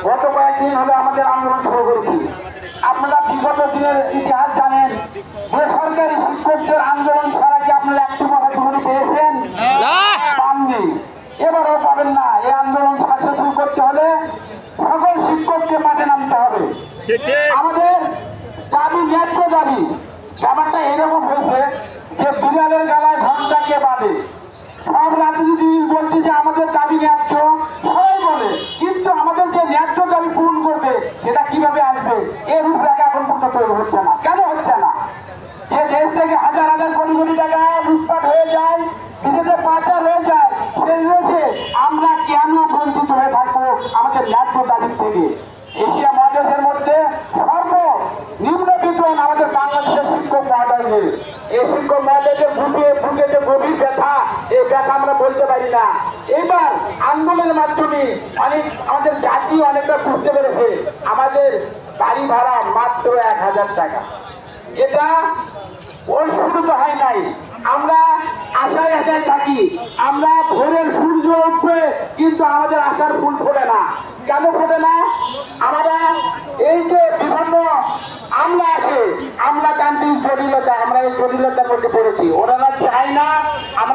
গত কয়েকদিন হলে আমাদের আন্দোলন শুরু করেছি। আপনারা বিগত দিনের ইতিহাস জানেন, বেসরকারি শিক্ষকদের আন্দোলন ছাড়া কি আপনারা একটু কথা জীবনে পেয়েছেন? পাননি, এবারও পাবেন না। এই আন্দোলন সাকসেসফুল করতে হলে সকল শিক্ষককে মাঠে নামতে হবে। আমাদের দাবি ন্যায্য দাবি। ব্যাপারটা এরকম হয়েছে যে বিড়ালের গালায় ঘন্টাকে বাঁধে। সব রাজনীতিবিদ বলছে যে আমাদের দাবি ন্যায্য, সবাই বলে, কিন্তু আমাদের যে ন্যায্য দাবি পূরণ করবে সেটা কিভাবে আসবে এর রূপরেখা এখন পর্যন্ত তৈরি হচ্ছে না। কেন হচ্ছে না? যে দেশ থেকে হাজার হাজার কোটি কোটি টাকা লুটপাট হয়ে যায়, বিদেশে পাচার হয়ে যায়, সেই দেশে আমরা কেন বঞ্চিত হয়ে থাকবো আমাদের ন্যায্য দাবির থেকে? এশিয়া মহাদেশের মধ্যে সর্বনিম্ন বেতন আমাদের বাংলাদেশের শিক্ষক মহোদয়দের। এই শিক্ষক মহোদয়দের বুকে যে গভীর ব্যথা, এই ব্যথা আমরা বলতে পারি না। এবার আন্দোলনের মাধ্যমে আমাদের জাতি অনেকটা বুঝতে পেরেছে আমাদের বাড়ি ভাড়া মাত্র 1000 টাকা। এটা ওর শুরু তো হয় নাই, আমরা আশায় আশায় থাকি। আমরা ভোরের সূর্য উঠবে কিন্তু আমাদের আশার ফুল ফোটে না। কেন ফোটে না? আমরা এই যে বিভিন্ন আমলা আছে, আমলাতান্ত্রিক জটিলতা, আমরা এই জটিলতার মধ্যে পড়েছি। ওরা চায় না আমরা